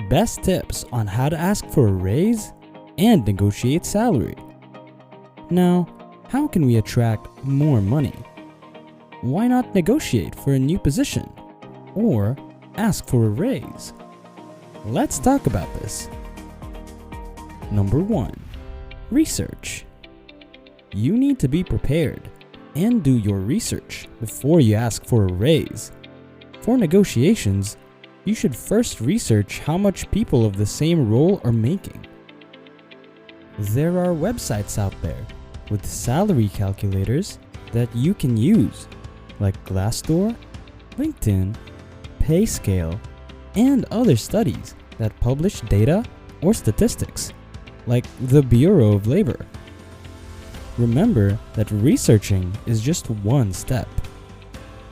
best tips on how to ask for a raise and negotiate salary. Now, how can we attract more money? Why not negotiate for a new position or ask for a raise? Let's talk about this. Number 1. Research. You need to be prepared and do your research before you ask for a raise. For negotiations, you should first research how much people of the same role are making. There are websites out there with salary calculators that you can use, like Glassdoor, LinkedIn, PayScale, and other studies that publish data or statistics, like the Bureau of Labor. Remember that researching is just one step.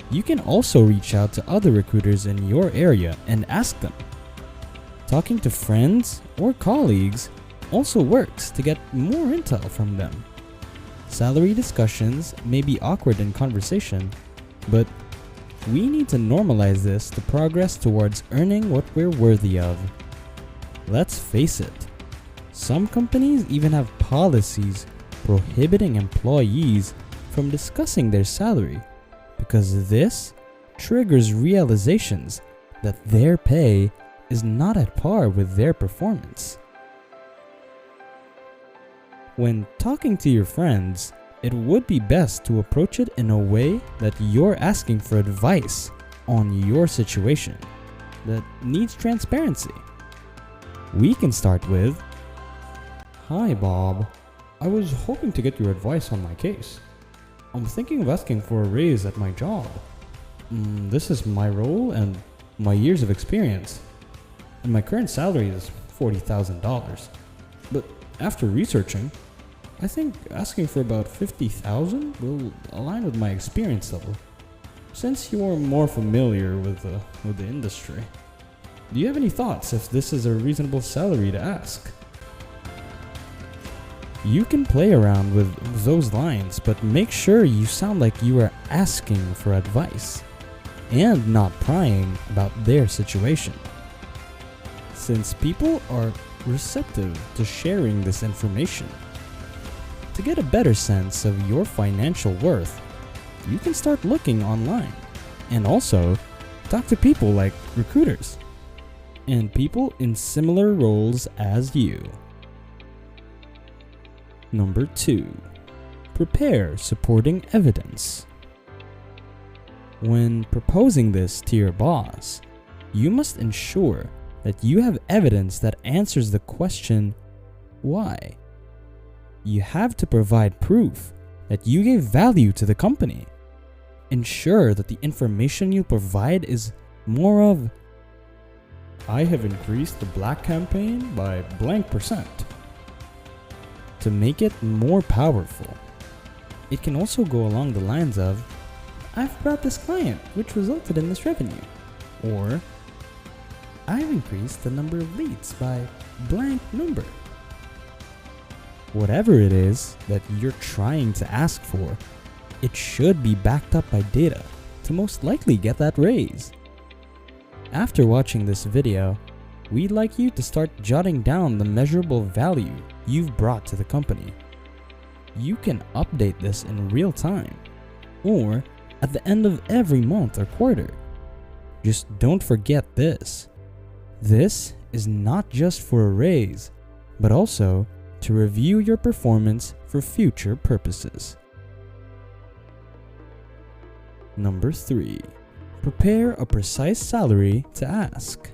You can also reach out to other recruiters in your area and ask them. Talking to friends or colleagues also works to get more intel from them. Salary discussions may be awkward in conversation, but we need to normalize this to progress towards earning what we're worthy of. Let's face it, some companies even have policies prohibiting employees from discussing their salary because this triggers realizations that their pay is not at par with their performance. When talking to your friends, it would be best to approach it in a way that you're asking for advice on your situation that needs transparency. We can start with, "Hi Bob, I was hoping to get your advice on my case. I'm thinking of asking for a raise at my job. This is my role and my years of experience, and my current salary is $40,000. But after researching, I think asking for about $50,000 will align with my experience level, since you are more familiar with the industry. Do you have any thoughts if this is a reasonable salary to ask?" You can play around with those lines, but make sure you sound like you are asking for advice and not prying about their situation. Since people are receptive to sharing this information, to get a better sense of your financial worth, you can start looking online and also talk to people like recruiters and people in similar roles as you. Number 2. Prepare supporting evidence. When proposing this to your boss, you must ensure that you have evidence that answers the question, why? You have to provide proof that you gave value to the company. Ensure that the information you provide is more of, "I have increased the black campaign by blank %. To make it more powerful, it can also go along the lines of, "I've brought this client, which resulted in this revenue," or "I've increased the number of leads by blank number." Whatever it is that you're trying to ask for, it should be backed up by data to most likely get that raise. After watching this video, we'd like you to start jotting down the measurable value you've brought to the company. You can update this in real time or at the end of every month or quarter. Just don't forget this. This is not just for a raise, but also to review your performance for future purposes. Number 3. Prepare a precise salary to ask.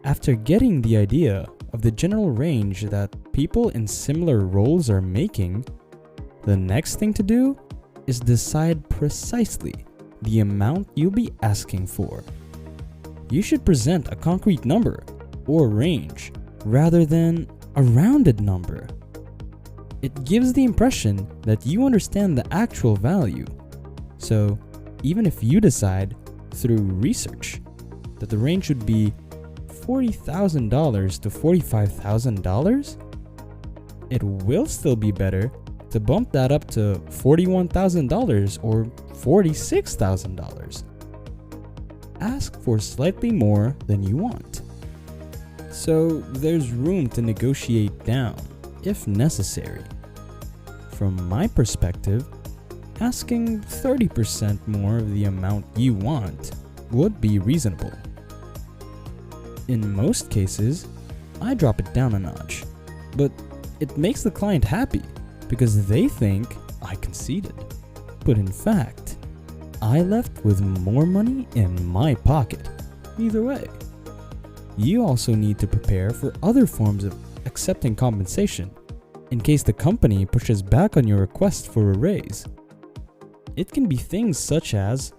After getting the idea of the general range that people in similar roles are making, the next thing to do is decide precisely the amount you'll be asking for. You should present a concrete number or range rather than a rounded number. It gives the impression that you understand the actual value. So, even if you decide through research that the range should be $40,000 to $45,000, it will still be better to bump that up to $41,000 or $46,000. ask for slightly more than you want. So there's room to negotiate down if necessary. From my perspective, asking 30% more of the amount you want would be reasonable. In most cases, I drop it down a notch, but it makes the client happy because they think I conceded. But in fact, I left with more money in my pocket. Either way, you also need to prepare for other forms of accepting compensation in case the company pushes back on your request for a raise. It can be things such as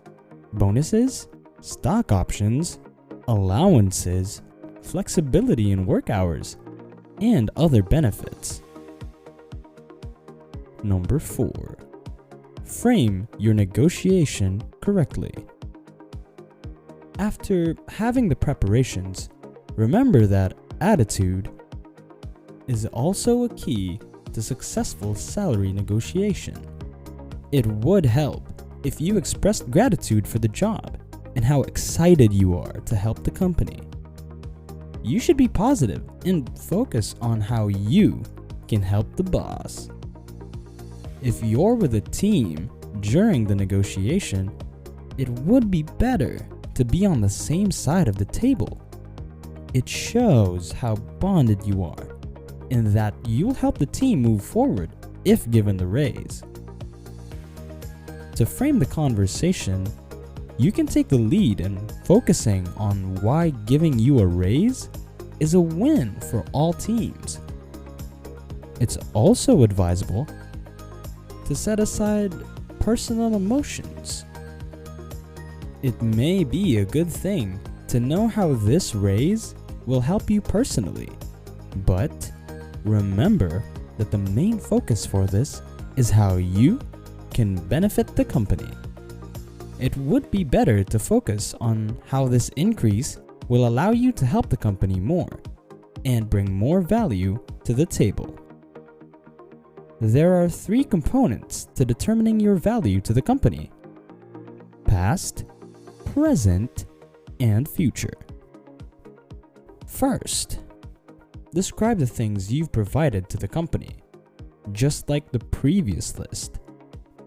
bonuses, stock options, allowances, flexibility in work hours, and other benefits. Number 4. Frame your negotiation correctly. After having the preparations, remember that attitude is also a key to successful salary negotiation. It would help if you expressed gratitude for the job and how excited you are to help the company. You should be positive and focus on how you can help the boss. If you're with a team during the negotiation, it would be better to be on the same side of the table. It shows how bonded you are and that you'll help the team move forward if given the raise. To frame the conversation, you can take the lead in focusing on why giving you a raise is a win for all teams. It's also advisable to set aside personal emotions. It may be a good thing to know how this raise will help you personally, but remember that the main focus for this is how you can benefit the company. It would be better to focus on how this increase will allow you to help the company more and bring more value to the table. There are 3 components to determining your value to the company: past, present, and future. First, describe the things you've provided to the company. Just like the previous list,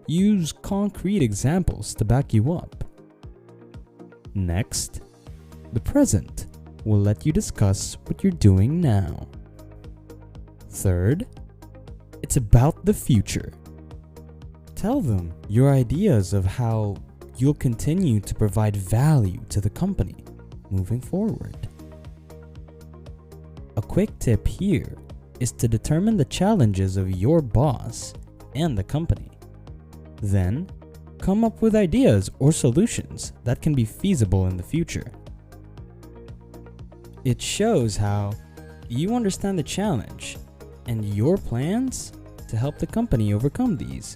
use concrete examples to back you up. Next, the present will let you discuss what you're doing now. Third, it's about the future. Tell them your ideas of how you'll continue to provide value to the company moving forward. A quick tip here is to determine the challenges of your boss and the company. Then, come up with ideas or solutions that can be feasible in the future. It shows how you understand the challenge and your plans to help the company overcome these.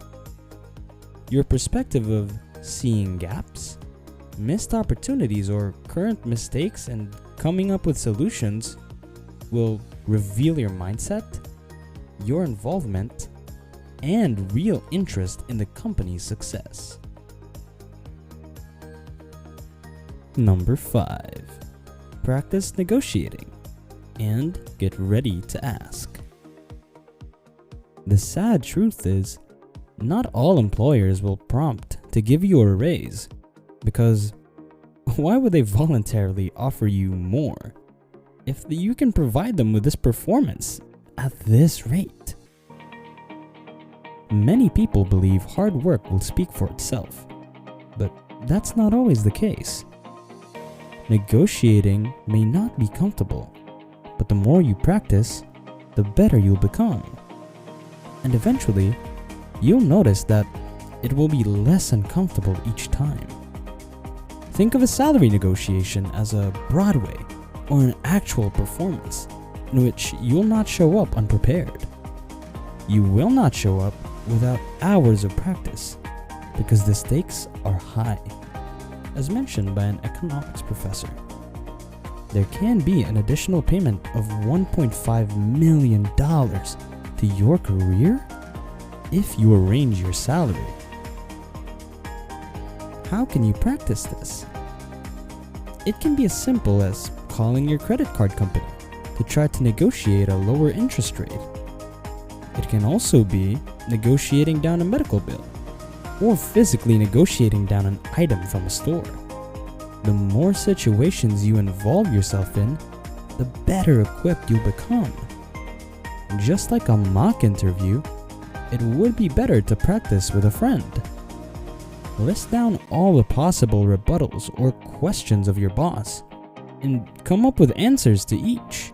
Your perspective of seeing gaps, missed opportunities, or current mistakes and coming up with solutions will reveal your mindset, your involvement, and real interest in the company's success. Number 5. Practice negotiating and get ready to ask. The sad truth is, not all employers will prompt to give you a raise, because why would they voluntarily offer you more if you can provide them with this performance at this rate? Many people believe hard work will speak for itself, but that's not always the case. Negotiating may not be comfortable, but the more you practice, the better you'll become. And eventually, you'll notice that it will be less uncomfortable each time. Think of a salary negotiation as a Broadway or an actual performance in which you'll not show up unprepared. You will not show up without hours of practice because the stakes are high. As mentioned by an economics professor, there can be an additional payment of $1.5 million to your career if you arrange your salary. How can you practice this? It can be as simple as calling your credit card company to try to negotiate a lower interest rate. It can also be negotiating down a medical bill, or physically negotiating down an item from a store. The more situations you involve yourself in, the better equipped you'll become. Just like a mock interview, it would be better to practice with a friend. List down all the possible rebuttals or questions of your boss and come up with answers to each.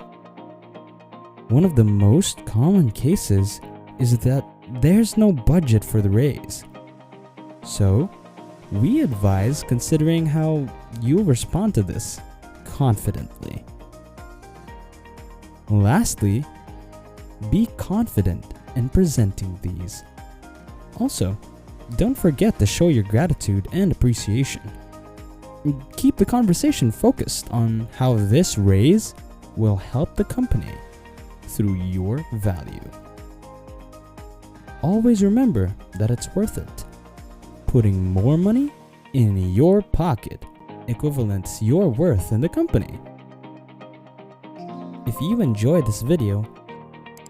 One of the most common cases is that there's no budget for the raise. So, we advise considering how you'll respond to this confidently. Lastly, be confident in presenting these. Also, don't forget to show your gratitude and appreciation. Keep the conversation focused on how this raise will help the company through your value. Always remember that it's worth it. Putting more money in your pocket equivalents your worth in the company. If you enjoyed this video,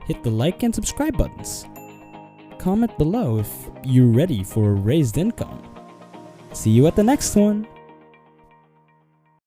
hit the like and subscribe buttons. Comment below if you're ready for a raised income. See you at the next one.